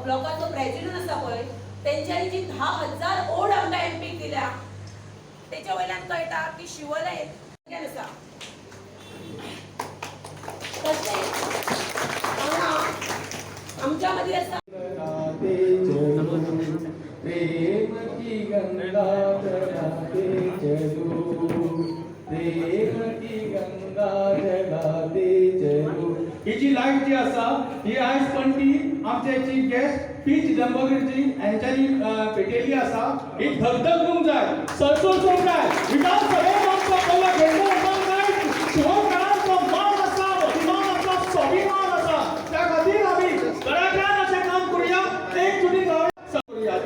ब्लॉकाचो president आसा पळय तेंच्यांनी जी 10,000 ओड आमकां एमपी दिल्या तेच्या वयल्यान कळटा की शिवोलेन आसा. तशेंच हांगा आमच्या मदीं आसा प्रेम की गंगा चढ़ाते चलो, प्रेम की गंगा चढ़ाते चलो. ही जी लाईव्ह जी आसा ही आयज पण ती आमचे चीफ गेस्ट पी चिदंबरजी यांच्यानी भेटलेली आसा. ही धगधगूंक जाय, सळसळूंक जाय. विधानसभेत आमचो पहिला घेतलो जाय. शिवकारांचो मान आसा, अभिमान आसा, स्वाभिमान आसा. त्या खातीर आमी कडाक्यान अशें काम करूया, एकजुटीन करूया.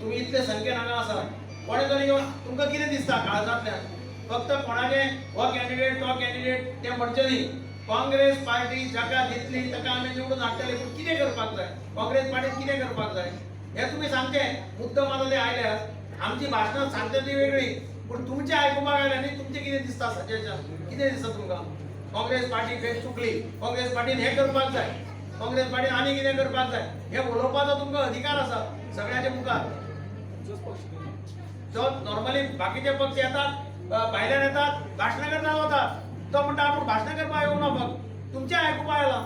तुम्ही इतले संख्येन हांगा आसा कोणे तरी येवन तुमकां कितें दिसता काळजांतल्यान फक्त कोणागे हो कॅन्डिडेट तो कॅन्डिडेट ते म्हणचे न्ही. काँग्रेस पार्टी जाका दितली ताका आमी निवडून हाडटले पूण कितें करपाक जाय, काँग्रेस पार्टीन कितें करपाक जाय हे तुमी सांगचें. मुद्दम आतां ते आयल्यात आमची भाशणां सांगता ती वेगळी पूण तुमचे आयकुपाक आयल्या न्ही. तुमचे कितें दिसता सजेशन कितें दिसता तुमकां? काँग्रेस पार्टी खंय चुकली, काँग्रेस पार्टीन हें करपाक जाय, काँग्रेस पार्टीन आनी कितें करपाक जाय हे उलोवपाचो तुमकां अधिकार आसा सगळ्याचे मुखार. जो नॉर्मली बाकीचे पक्ष येतात भायल्यान येतात भाशणां करता वतात तो म्हणटा आपूण भाशणां करपाक येवं ना फक्त तुमचे आयकुपाक आयला.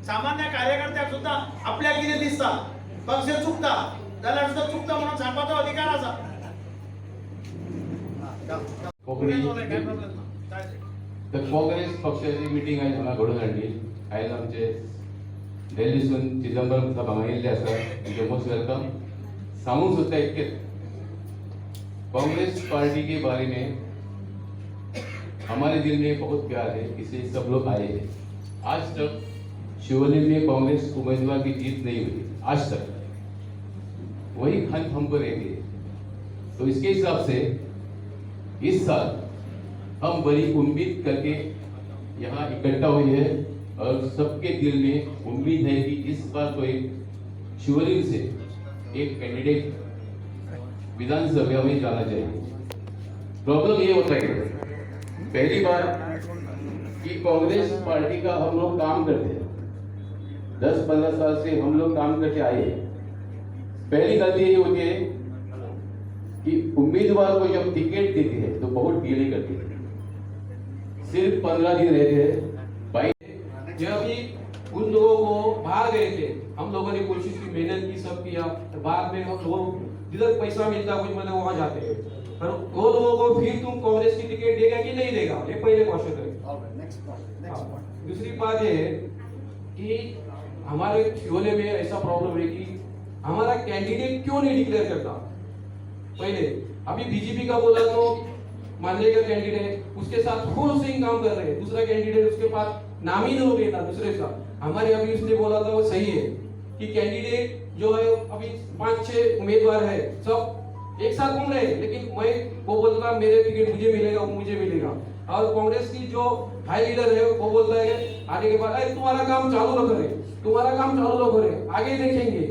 सामान्य कार्यकर्त्याक सुद्दां आपल्याक कितें दिसता पक्ष चुकता जाल्यार सुद्दां चुकता म्हणून सांगपाचो अधिकार आसा. काँग्रेस पक्षाची मिटींग आयज हांगा घडोवन हाडली. आयज आमचे दिल्लीसून चिदंबरम साहेब हांगा येयल्ले आसा. तांचे मोस्ट वेलकम. सांगूंक सोदता इतकेंच, कांग्रेस पार्टी के बारे में हमारे दिल में बहुत प्यार है, इसलिए सब लोग आए हैं. आज तक शिवोले में कांग्रेस उम्मीदवार की जीत नहीं हुई आज तक, वही खंड हम पर रहेंगे. तो इसके हिसाब से इस साल हम बड़ी उम्मीद करके यहाँ इकट्ठा हुए हैं और सबके दिल में उम्मीद है कि इस बार तो एक शिवोली से एक कैंडिडेट विधानसभा में जाना चाहिए. प्रॉब्लम ये होता है पहली बार कि कांग्रेस पार्टी का हम लोग काम करते हैं, 10-15 साल से हम लोग काम करके आए हैं. पहली गलती ये होती है कि उम्मीदवार को जब टिकट देते हैं तो बहुत डिले करते हैं. सिर्फ 15 दिन रहते हैं. जब भी उन लोगों को बाहर गए थे, हम लोगों ने कोशिश की, मेहनत की, सब किया. तो बाद में हम लोग जिधर पैसा मिलता कुछ मतलब वहां जाते हैं. पर वो लोगों को फिर तुम कांग्रेस की टिकट देगा कि नहीं देगा, ये पहले क्वेश्चन है. दूसरी बात ये है कि हमारे शिवोले में ऐसा प्रॉब्लम है कि हमारा कैंडिडेट क्यों नहीं डिक्लेयर करता. पहले अभी बीजेपी का बोला तो मानलेगा कैंडिडेट, उसके साथ फुल स्विंग काम कर रहे हैं. दूसरा कैंडिडेट उसके पास नाम ही नहीं लेता दूसरे का. हमारे अभी उसने बोला था वो सही है कि कैंडिडेट जो है अभी 5-6 उम्मीदवार है, सब एक साथ घूम रहे हैं, लेकिन मैं वो बोलता मेरे टिकट मुझे मिलेगा, वो मुझे मिलेगा. और कांग्रेस की जो हाई लीडर है वो बोलता है आने के बाद तुम्हारा काम चालू न करे, तुम्हारा काम चालू न करे, आगे देखेंगे.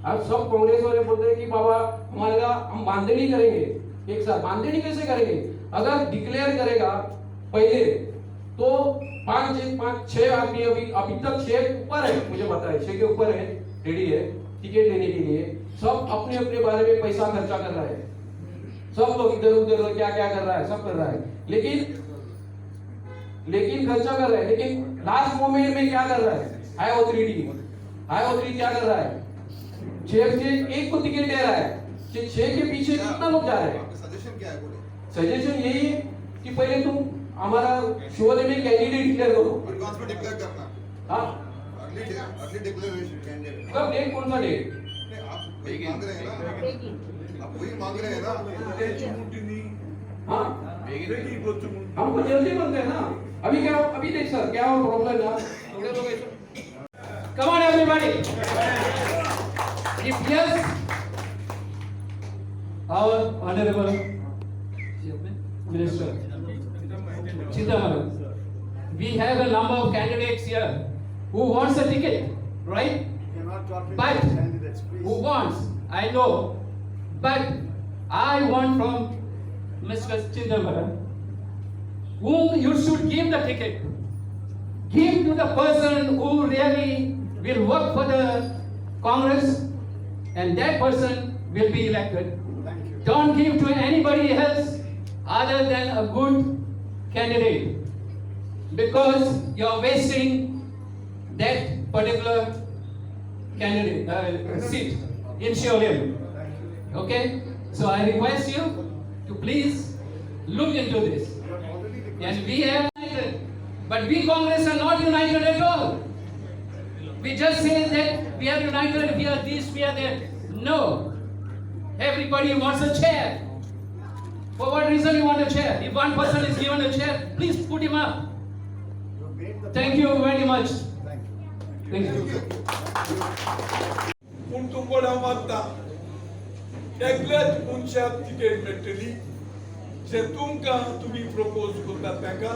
अब सब कांग्रेस वाले बोलते हैं कि बाबा हमारा हम बांधनी करेंगे. एक साथ बांधनी कैसे करेंगे? अगर डिक्लेयर करेगा पहले तो 5-6 आदमी अभी तक 6 ऊपर है, मुझे पता है 6 के ऊपर है, रेडी है टिकट लेने के लिए. सब अपने अपने बारे में पैसा खर्चा कर रहा है. सब लोग इधर उधर क्या क्या कर रहा है, सब कर रहा है, लेकिन खर्चा कर रहा है. लेकिन लास्ट मोमेंट में क्या कर रहा है? हाई ऑथोरिटी क्या कर रहा है? 6 से 1 को टिकट दे रहा है. 6 के पीछे कितना लोग जा रहे हैं? सजेशन क्या है? सजेशन यही है कि पहले तुम हमारा शिवोले में कैंडिडेट डिक्लेयर करो. डिक्लेयर करना. हाँ, अर्ली डिक्लेरेशन कैंडिडेट. कब डेट? कौन सा डेट? आप वही मांग रहे हैं ना, आप वही मांग रहे हैं ना. हाँ, हमको जल्दी बनते हैं ना. अभी क्या, अभी देख सर क्या प्रॉब्लम है ना, थोड़े लोग ऐसे come on everybody. Yes, our honourable minister Chidambaram, we have a number of candidates here who wants a ticket, right? But who wants, I know. But I want from Mr. Chindamara, whom you should give the ticket. Give to the person who really will work for the Congress, and that person will be elected. Don't give to anybody else other than a good candidate, because you're wasting that particular candidate seat in Shiolem. Okay? So I request you to please look into this. And we have united, but we Congress are not united at all. We just say that we are united, we are this, we are that. No. Everybody wants a chair. For what reason you want a chair? If one person is given a chair, please put him up. Thank you very much. Thank you. पूण तुमकां हांव मागता एकल्याच मनशाक ticket मेळटली जे तुमकां तुमी propose करतात ताका.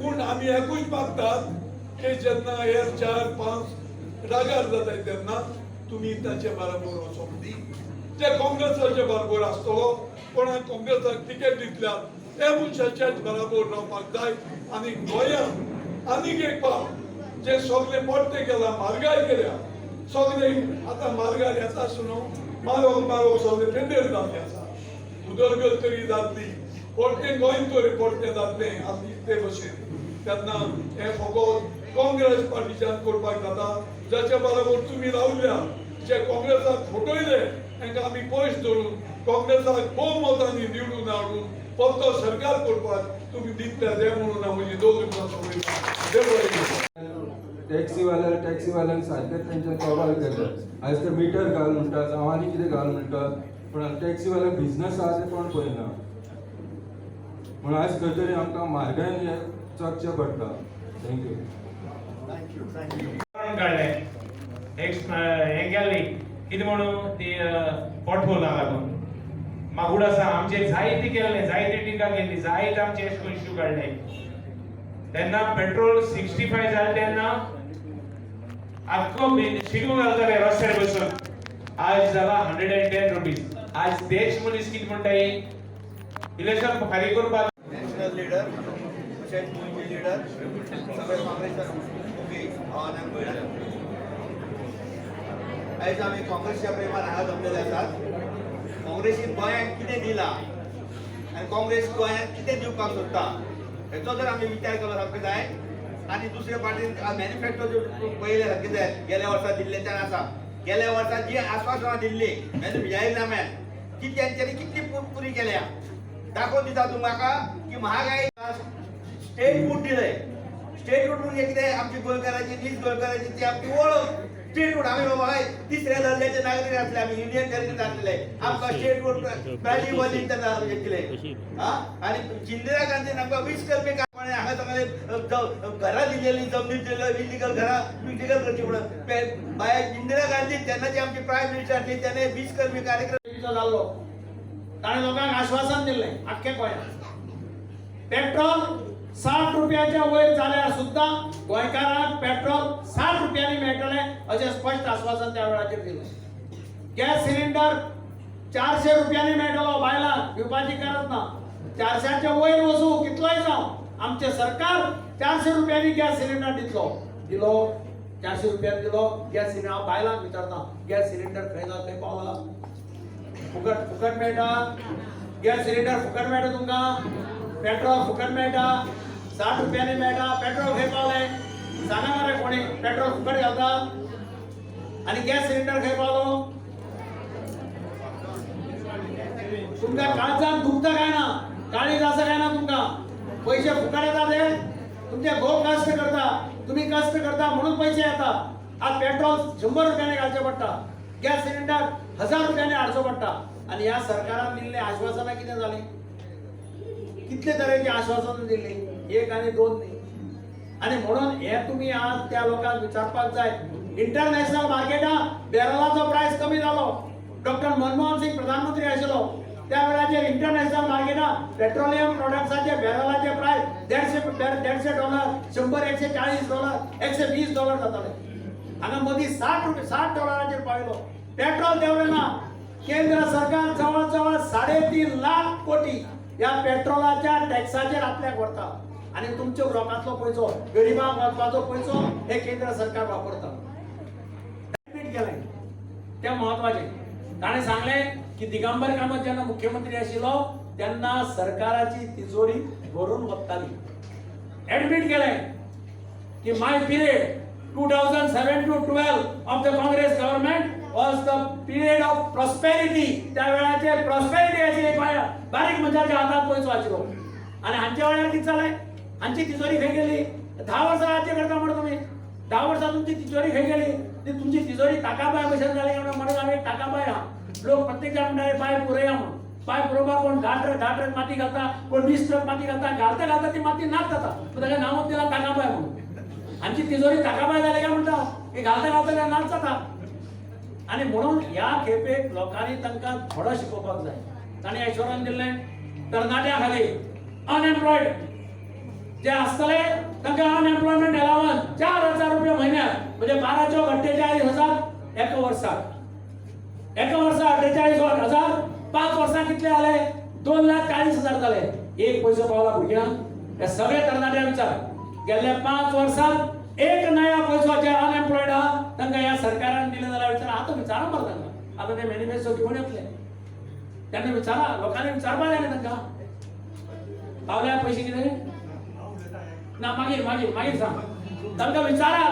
पूण आमी एकूच मागतात की जेन्ना हे 4-5 रागार जाताय तेन्ना तुमी ताचे बरोबर वचोंक दी. जे काँग्रेसाचे बरोबर आसतलो, कोणाक काँग्रेसाक तिकेट दितल्या त्या मनशाच्याच बरोबर रावपाक जाय. आनी गोंयांत आनीक एक पाव जे सगळे पडते केला, म्हारगाय केल्या, सगळे आतां म्हारगाय येता आसुनो मारोग सगळे पेंडेर जाल्ले आसा. उदरगत तरी जातली, परते गोंय तरी परते जातलें आनी ते भशेन. तेन्ना हें फकत काँग्रेस पार्टीच्यान करपाक जाता. जाच्या बरोबर तुमी रावल्या, जे काँग्रेसाक फटयले तांकां आमी पयस धरून काँग्रेसाक भोवमतांनी निवडून हाडून परतो सरकार करपाक तुमी दितले ते म्हणून हांव म्हजी दोन टॅक्सीवाल्यांक सारकें तेंच्या तोबार करतात. आयज ते मिटर घाल म्हणटात, जावं आनी कितें घाल म्हणटात, पूण टॅक्सीवाल्यांक बिझनस आहा ते कोण पळयना. म्हणून आयज खंय तरी आमकां म्हारगायेन हें चगचें पडटा. थँक्यू. काडलें हें गेल्ली कितें म्हणून ती पोटफोला लागून मागूड आसा आमचे जायते केल्ले, जायते टिका केल्ली, जायते आमचे इश्यू काडले. तेन्ना पेट्रोल 65 जालें तेन्ना आख्खो शिगमो घालताले रस्त्यार बसून. आज जाला 110 रुपीज. आज देश मनीस कितें म्हणटाय, इलेक्शन फारीक करपाक नॅशनल लिडर तशेंच गोंयचे लिडर सगळे काँग्रेसाक ओके आव्हानाक पळयल्यात. आयज आमी काँग्रेसच्या प्रेमान हांगा जमलेले आसात. काँग्रेसीन गोंयांक कितें दिलां आनी काँग्रेस गोंयांक कितें दिवपाक सोदता हेचो जर आमी विचार केलो सारको जाय. आनी दुसरे पार्टीन मॅनिफेस्टो पळयले सारके जाय. गेल्या वर्सा दिल्ले त्यान आसा. गेल्या वर्सा जी आश्वासनां दिल्ली जाहीरनाम्यान ती तेंच्यांनी कितली पुरी केल्या दाखोवन दिता तुमकां की महागाई स्टेट फूड दिले. स्टेट फूड म्हणजे कितें आमची गोंयकारांची नीज गोंयकारांची ती आमची वळख. स्टेट फूड आमी बाबा तिसऱ्या दर्जाचे नागरीक आसले, आमी युनियन टेरिटरी आसले, आमकां स्टेट फूड प्रायजी बॉलीन तेन्ना दिले. आनी इंदिरा गांधीन आमकां 20 कलमी हांगा सगळे घरां दिलेली, जमनी दिल्यो, इलिगल घरां इलिगल करची म्हणून बाय इंदिरा गांधी तेन्नाची आमची प्रायम मिनिस्टर आसली तेणे 20 कलमी कार्यक्रम जाल्लो. ताणें लोकांक आश्वासन दिल्लें आख्ख्या गोंयांत. पेट्रोल 60 रुपयाच्या वयर जाल्यार सुद्दां गोंयकारांक पेट्रोल 60 रुपयांनी मेळटलें अशें स्पश्ट आश्वासन त्या वेळाचेर दिलें. गॅस सिलिंडर 400 रुपयांनी मेळटलो बायलांक, दिवपाची गरज ना. 400च्या वयर वचूं कितलोय जावं आमचें सरकार 400 रुपयांनी गॅस सिलिंडर दिलो 400 रुपयांनी दिलो गॅस सिलिंडर. हांव बायलांक विचारता गॅस सिलिंडर खंय पावला? फुकट मेळटा. गॅस सिलिंडर फुकट मेळटा तुमकां. पेट्रोल फुकट मेळटा. 60 रुपयांनी मेळटा. पेट्रोल खंय पावलें सांगा मरे कोणी पेट्रोल फुकट घालता आनी गॅस सिलिंडर खंय पावलो? तुमकां काळजांत दुखता काय ना? काळीज आसा काय ना तुमकां? पैसे फुकट येता ते तुमचे घोव कष्ट करता, तुम्ही कष्ट करता म्हणून पैसे येतात. आज पेट्रोल 100 रुपयांनी घालचे पडटा, गॅस सिलिंडर 1000 रुपयांनी हाडचो पडटा. आणि ह्या सरकारान दिल्ले आश्वासनां कितें जाली? कितले तरेची आश्वासनां दिल्ली? एक आनी दोन न्ही. आणि म्हणून हे तुम्ही आज त्या लोकांक विचारपाक जाय. इंटरनॅशनल मार्केटात बेरलाचो प्राइस कमी जालो. डॉक्टर मनमोहन सिंग प्रधानमंत्री आशिल्लो त्यावेळाचे इंटरनॅशनल मार्केटात पेट्रोलियम प्रोडक्ट्साचे बॅरलाचे प्राइस $150 $140 $120 जाताले हांगा मदीं $60 पावलो पेट्रोल देंवलेना केंद्र सरकार जवळ 3.5 लाख कोटी या पेट्रोलाच्या टॅक्साचेर आपल्याक व्हरता आणि तुमच्या लोकांचो पैसो गरिबांक वचपाचो पैसो हे केंद्र सरकार वापरता केलें ते महत्वाचे ताणें सांगलें की दिगंबर कामत जेन्ना मुख्यमंत्री आशिल्लो तेन्ना सरकाराची तिजोरी भरून वताली एडमिट केलें की my period 2007 to 12 of the Congress government was the period of prosperity. त्या वेळाचे prosperity आशिल्ली बारीक मनशाच्या हातात पैसो आशिल्लो आणि हांच्या वेळार कितें जालें हांची तिजोरी खंय गेली 10 वर्सां राज्य करता म्हणून तुमी 10 वर्सां तुमची तिजोरी खंय गेली ती तुमची तिजोरी ताकाबाय भशेन जाली म्हणून हांव एक ताकाबाय हा लोक प्रत्येक जाण म्हणटाले पांय पुरया म्हणून पांय पुरोवपाक कोण घाट माती घालता कोण 20 ट्रक माती घालता घालता ती माती नाक जाता ताका नांवच दिला ताकाबाय म्हणून आमची तिजोरी ताकाबाय जाली काय म्हणटा की घालता नाच जाता आणि म्हणून ह्या खेपेक लोकांनी तांकां थोडं शिकोवपाक जाय ताणें ऐश्वर्यान दिल्लें तरणाट्यां खाली अनएम्प्लॉयड जे आसतले तांकां अनएम्प्लॉयमेंट अलावन्स ₹4,000 म्हयन्याक म्हणजे 12,48,000 एका वर्साक 48,000 5 वर्सां कितले जाले 2,40,000 जाले एक पैसो पावला भुरग्यांक हे सगळे तरणाट्या विचार गेल्या 5 वर्सांत एक नया पैसो जे अनएम्प्लॉयड आहा तांकां ह्या सरकारान दिले जाल्यार विचार आता विचारा मरे तांकां आता ते मॅनिफेस्टो घेवन येतले त्यांनी विचारा लोकांनी विचारपा जाय तांकां पावल्या पैसे कितें ना मागीर सांग तांकां विचारा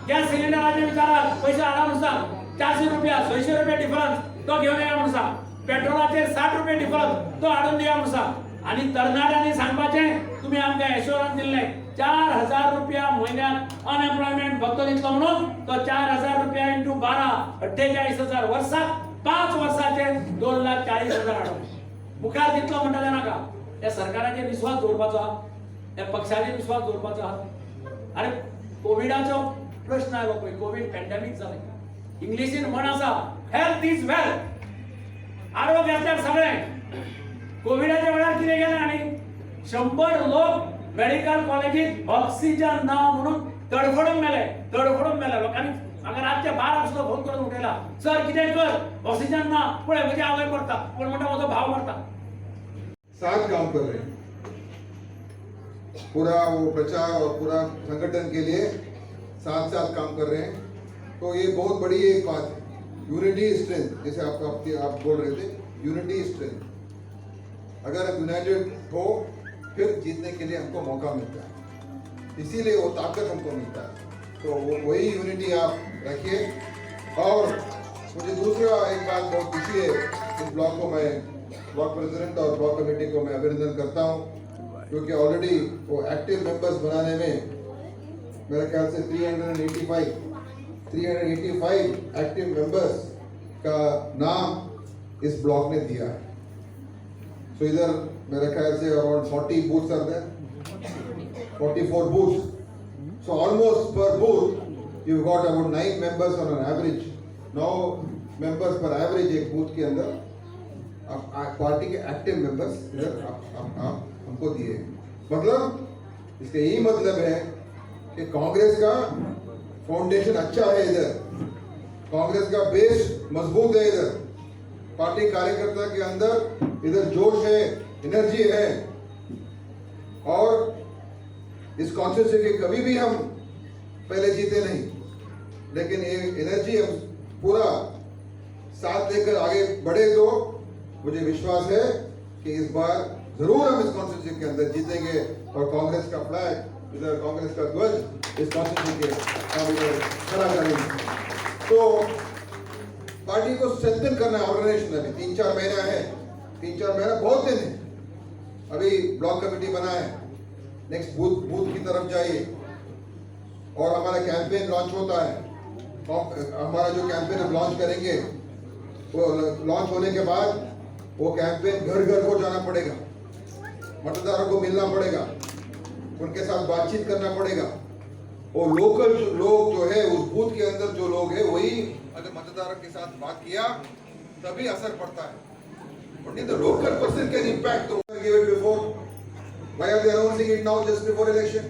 गॅस सिलिंडराचे विचारा पैसे हाडा म्हणून सांग ₹400 ₹600 डिफरन्स तो घेवन या म्हणून सांग पेट्रोलाचेर ₹60 डिफरन्स तो हाडून दिया म्हणून सांग आणि तरणाट्यांनी सांगपाचें तुम्ही आमकां एश्योरन्स दिल्लें ₹4,000 म्हयन्याक अनएम्प्लॉयमेंट भत्तो दितलो म्हणून तो ₹4,000 × 12 48,000 वर्साक 5 वर्साचे 2,40,000 हाडून मुखार दितलो म्हणटाले नाका त्या सरकाराचेर विश्वास दवरपाचो आहा त्या पक्षाचेर विश्वास दवरपाचो आहा अरे कोविडाचो प्रश्न आयलो पळय कोविड पॅन्डेमिक जालें इंग्लिशीन म्हण आसा हेल्थ इज वेल्थ आरोग्य आसल्यार सगळें कोविडाच्या वेळार कितें केलें आनी 100 लोक मेडिकल कॉलेजीत ऑक्सिजन ना म्हणून तडफडून मेले लोकांनी म्हाका रातचे 12 वाजता फोन करून उठयला सर कितें कर ऑक्सिजन ना पळय म्हजी आवय मरता कोण म्हणटा म्हजो भाव मरता साथ काम कर रहे हैं पूरा वो प्रचार और पूरा संगठन के लिए साथ काम कर रहे हैं तो ये बहुत बड़ी एक बात है यूनिटी स्ट्रेंथ जैसे आप बोल रहे थे यूनिटी स्ट्रेंथ अगर हम यूनाइटेड हो फिर जीतने के लिए हमको मौका मिलता है इसीलिए वो ताकत हमको मिलता है तो वही यूनिटी आप रखिए और मुझे दूसरा एक बात बहुत खुशी है इस ब्लॉक को मैं ब्लॉक प्रेसिडेंट और ब्लॉक कमेटी को मैं अभिनंदन करता हूँ क्योंकि ऑलरेडी वो एक्टिव मेंबर्स बनाने में मेरे ख्याल से 385 एक्टिव मेंबर्स का नाम इस ब्लॉक ने दिया है सो इधर मेरे ख्याल से around 40 booths are there 44 booths so almost per booth you've got about 9 members on an average 9 members per average एक बूथ के अंदर पार्टी के एक्टिव मेंबर्स इधर हमको दिए मतलब इसका यही मतलब है कि कांग्रेस का फाउंडेशन अच्छा है इधर कांग्रेस का बेस मजबूत है इधर पार्टी कार्यकर्ता के अंदर इधर जोश है एनर्जी है और इस कॉन्स्टिट्यूंसी के कभी भी हम पहले जीते नहीं लेकिन ये एनर्जी हम पूरा साथ लेकर आगे बढ़े तो मुझे विश्वास है कि इस बार जरूर हम इस कॉन्स्टिट्यूंसी के अंदर जीतेंगे और कांग्रेस का फ्लैग इधर कांग्रेस का ध्वज इस कॉन्स्टिट्यूंसी के इधर खड़ा करेंगे तो पार्टी को स्ट्रेंथन करना है ऑर्गेनाइजेशन अभी 3-4 महीना है 3-4 महीना बहुत दिन है अभी ब्लॉक कमेटी बना है नेक्स्ट बूथ की तरफ जाइए और हमारा कैंपेन लॉन्च होता है हमारा जो कैंपेन हम लॉन्च करेंगे वो लॉन्च होने के बाद वो कैंपेन घर घर को जाना पड़ेगा मतदारों को मिलना पड़ेगा उनके साथ बातचीत करना पड़ेगा और लोकल लोग जो है उस बूथ के अंदर जो लोग है वही अगर मतदारों के साथ बात किया तभी असर पड़ता है Only the local person can impact. They gave it before. Why are they announcing it now just before election?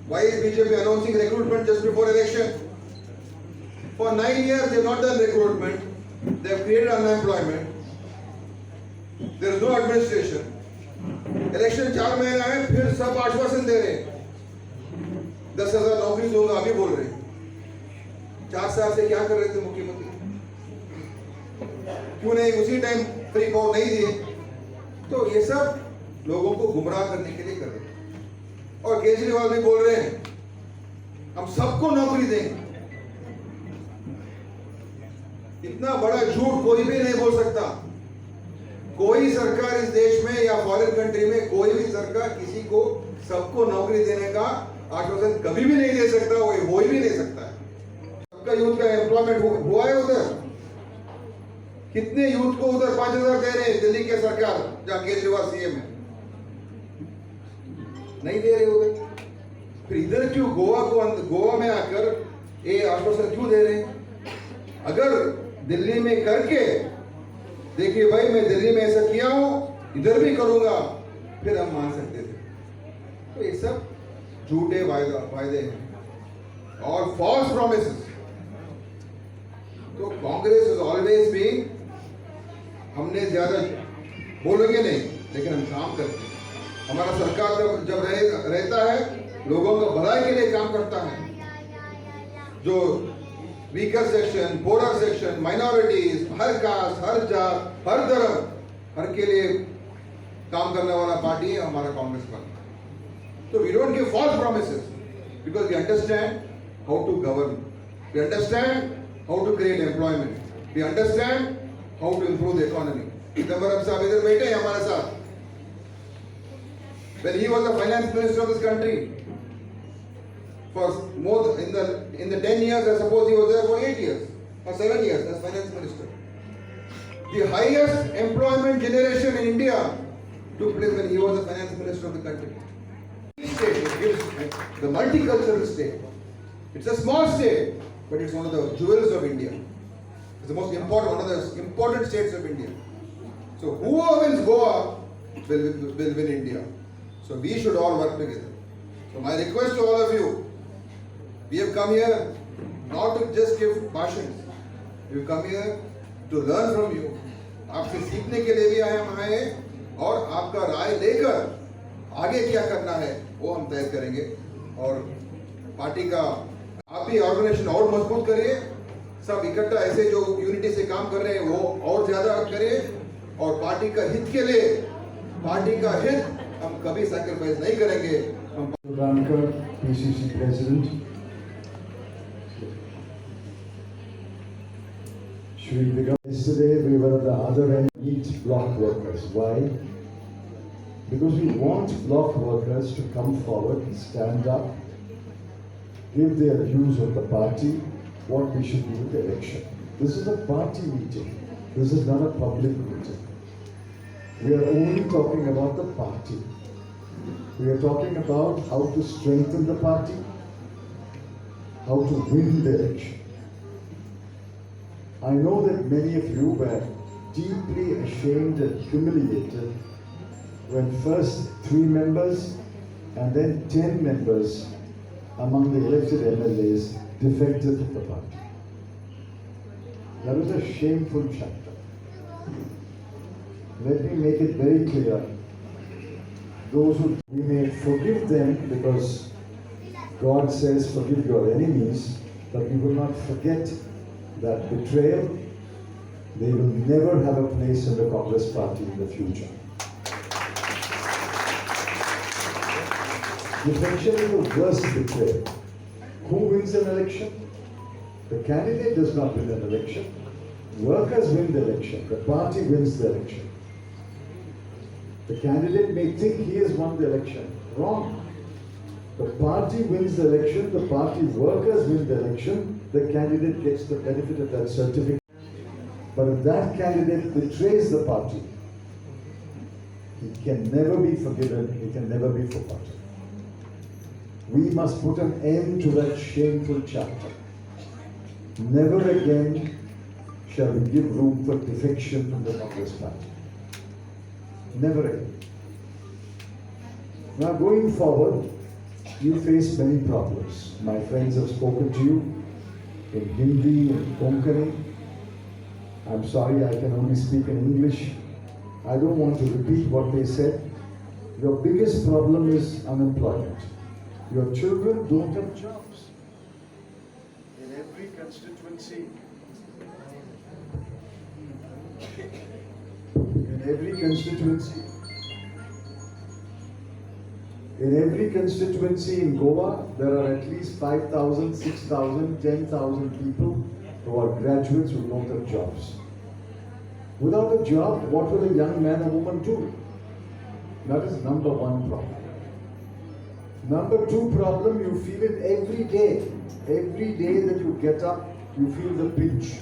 Why is BJP announcing recruitment just before election? For 9 years they have not done recruitment. They have created unemployment. There is no administration. Election 4 महीना है, फिर सब आश्वासन दे रहे हैं 10,000 नौकरी दूंगा, अभी बोल रहे हैं। 4 साल से क्या कर रहे थे मुख्यमंत्री? क्यों नहीं उसी टाइम फ्री पावर नहीं दिए? तो ये सब लोगों को गुमराह करने के लिए कर रहे हैं। और केजरीवाल भी बोल रहे हैं हम सबको नौकरी देंगे। इतना बड़ा झूठ कोई भी नहीं बोल सकता। कोई सरकार इस देश में या फॉरेन कंट्री में कोई भी सरकार किसी को सबको नौकरी देने का आश्वासन कभी भी नहीं दे सकता, वो हो ही भी नहीं सकता है। सबका यूथ का एम्प्लॉयमेंट हुआ है उधर? कितने यूथ को उधर 5,000 दे रहे हैं दिल्ली के सरकार, जहां केजरीवाल सीएम है? नहीं दे रहे उधर। फिर इधर क्यों गोवा में आकर ये आश्वासन क्यों दे रहे हैं? अगर दिल्ली में करके देखिए भाई मैं दिल्ली में ऐसा किया हूं, इधर भी करूंगा, फिर हम मान सकते थे। तो ये सब झूठे वायदे हैं और फॉल्स प्रॉमिसेस। तो कांग्रेस इज ऑलवेज बीइंग, हमने ज्यादा बोलेंगे नहीं लेकिन हम काम करते हैं। हमारा सरकार जब रहता है लोगों को भलाई के लिए काम करता है। जो वीकर सेक्शन, पोरर सेक्शन, माइनॉरिटीज, हर कास्ट, हर जात, हर धर्म, हर के लिए काम करने वाला पार्टी है हमारा कांग्रेस पार्टी। तो we don't give false promises because we understand how to govern, we understand how to create employment, we understand how to improve the economy. Chidambaram साहब इधर बैठे हैं हमारे साथ। When he was the finance minister of this country for more in the 10 years, I suppose he was there for 8 years or 7 years as finance minister. The highest employment generation in India took place when he was the finance minister of the country. State, it gives the multicultural state. It's a small state, but it's one of the jewels of India. It's the most important, one of the important states of India. So whoever wins Goa will win India. So we should all work together. So my request to all of you, we have come here not to just give भाषण. We have come here to learn from you. आपसे सीखने के लिए भी हम आए हैं और आपका राय लेकर आगे क्या करना है वो हम तय करेंगे। और पार्टी का आप भी ऑर्गेनाइजेशन और मजबूत करिए, सब इकट्ठा ऐसे जो यूनिटी से काम कर रहे हैं वो और ज्यादा करें और पार्टी का हित के लिए, पार्टी का हित हम कभी सैक्रिफाइस नहीं करेंगे। Rankar, PCC President. Yesterday we were at the other end to meet block workers. Why? Because we want block workers to come forward, stand up, give their views of the party, what we should do with the election. This is a party meeting. This is not a public meeting. We are only talking about the party. We are talking about how to strengthen the party, how to win the election. I know that many of you were deeply ashamed and humiliated when first 3 members and then 10 members among the elected MLAs defected from the party. That was a shameful chapter. Let me make it very clear. Those who we may forgive them because God says forgive your enemies, but we will not forget that betrayal. They will never have a place in the Congress party in the future. Defection is the worst betrayal. Who wins an election? The candidate does not win an election. Workers win the election. The party wins the election. The candidate may think he has won the election. Wrong. The party wins the election, the party workers win the election, the candidate gets the benefit of that certificate. But if that candidate betrays the party, he can never be forgiven, he can never be forgotten. We must put an end to that shameful chapter. Never again shall we give room for defection from the Congress party. Never ending. Now going forward, you face many problems. My friends have spoken to you in Hindi and Konkani. I'm sorry, I can only speak in English. I don't want to repeat what they said. Your biggest problem is unemployment. Your children don't have jobs. In every constituency, in Goa, there are at least 5,000, 6,000, 10,000 people who are graduates who don't have jobs. Without a job, what will a young man or woman do? That is number one problem. Number two problem, you feel it every day. Every day that you get up, you feel the pinch,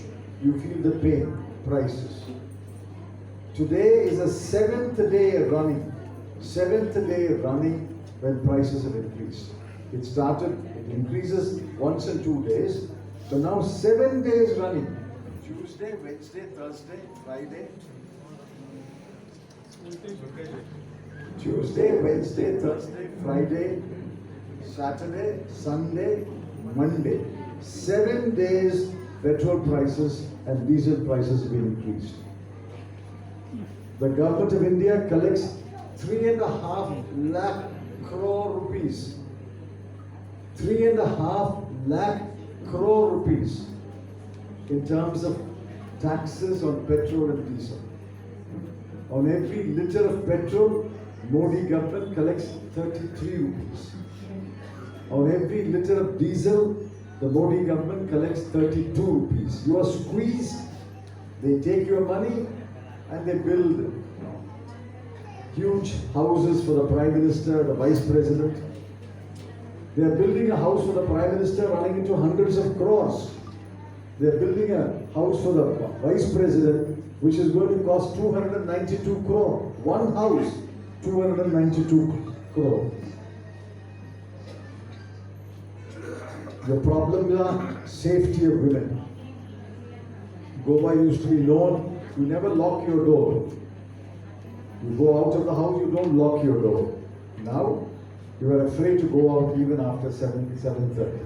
you feel the pain, prices. Today is the seventh day running when prices have increased. It increases once in 2 days, but now 7 days running. Tuesday, Wednesday, Thursday, Friday. Tuesday, Wednesday, Thursday, Friday, Saturday, Sunday, Monday. 7 days petrol prices and diesel prices have been increased. The government of India collects 3.5 lakh crore rupees. 3.5 lakh crore rupees in terms of taxes on petrol and diesel. On every liter of petrol, Modi government collects 33 rupees. On every liter of diesel, the Modi government collects 32 rupees. You are squeezed, they take your money and they build huge houses for the Prime Minister, the Vice President. They are building a house for the Prime Minister running into hundreds of crores. They are building a house for the Vice President which is going to cost 292 crore. One house, 292 crore. The problems are safety of women. Goa used to be known, you never lock your door. You go out of the house, you don't lock your door. Now, you are afraid to go out even after 7:30.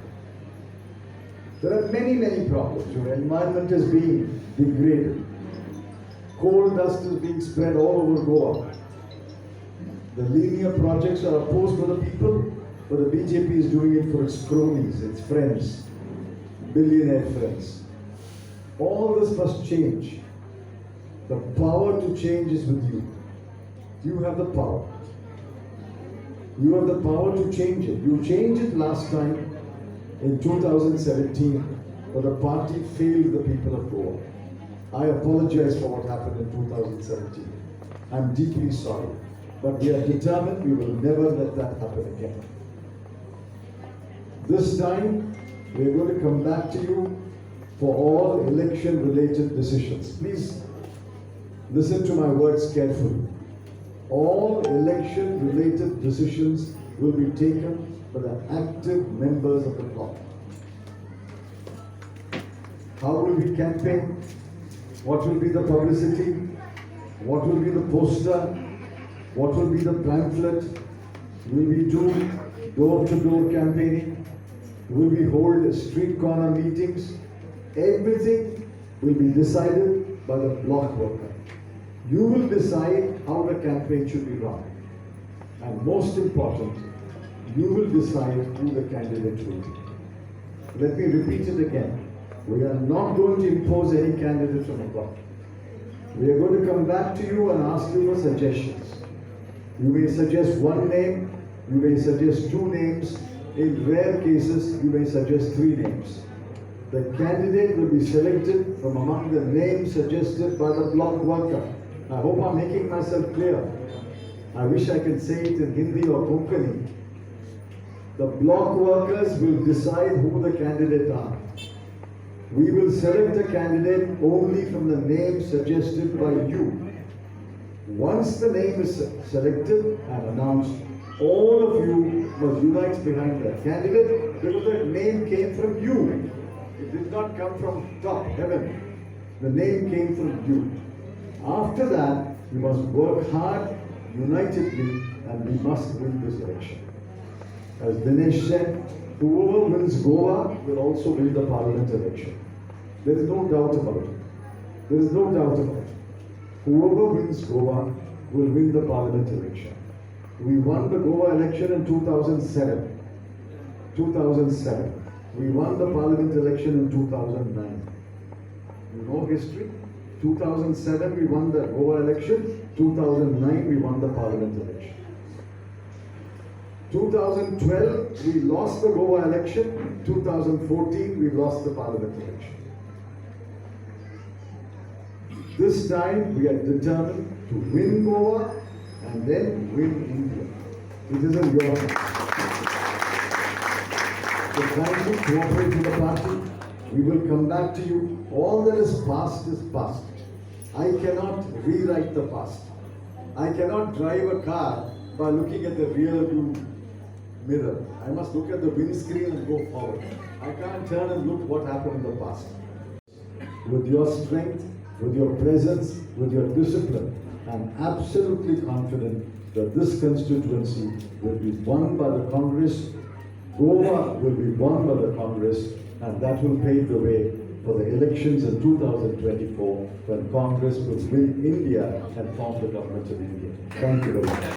There are many problems. Your environment is being degraded. Coal dust is being spread all over Goa. The linear projects are opposed by the people, but the BJP is doing it for its cronies, its friends, billionaire friends. All this must change. The power to change is with you. You have the power. You have the power to change it. You changed it last time in 2017, but the party failed the people of Goa. I apologize for what happened in 2017. I'm deeply sorry. But we are determined we will never let that happen again. This time, we are going to come back to you for all election-related decisions. Please listen to my words carefully. All election-related decisions will be taken by the active members of the bloc. How will we campaign? What will be the publicity? What will be the poster? What will be the pamphlet? Will we do door-to-door campaigning? Will we hold street corner meetings? Everything will be decided by the bloc worker. You will decide how the campaign should be run. And most important, you will decide who the candidate will be. Let me repeat it again. We are not going to impose any candidate from above. We are going to come back to you and ask you for suggestions. You may suggest one name, you may suggest two names. In rare cases, you may suggest three names. The candidate will be selected from among the names suggested by the bloc worker. I hope I'm making myself clear. I wish I could say it in Hindi or Konkani. The bloc workers will decide who the candidates are. We will select a candidate only from the name suggested by you. Once the name is selected and announced, all of you must unite behind that candidate because that name came from you. It did not come from top heaven. The name came from you. After that, We must work hard, unitedly, and we must win this election. As Dinesh said, whoever wins Goa will also win the parliament election. There is no doubt about it. There is no doubt about it. Whoever wins Goa will win the parliament election. We won the Goa election in 2007. 2007. We won the parliament election in 2009. You know history? 2007 we won the Goa election. 2009 we won the parliament election. 2012 we lost the Goa election. 2014 we lost the parliament election. This time we are determined to win Goa and then win India. It is in your hands. So kindly cooperate with the party. We will come back to you. All that is past is past. I cannot rewrite the past. I cannot drive a car by looking at the rear view mirror. I must look at the windscreen and go forward. I can't turn and look what happened in the past. With your strength, with your presence, with your discipline, I'm absolutely confident that this constituency will be won by the Congress. Goa will be won by the Congress, and that will pave the way for the elections in 2024 when Congress will win India and form the government of India. Thank you very much.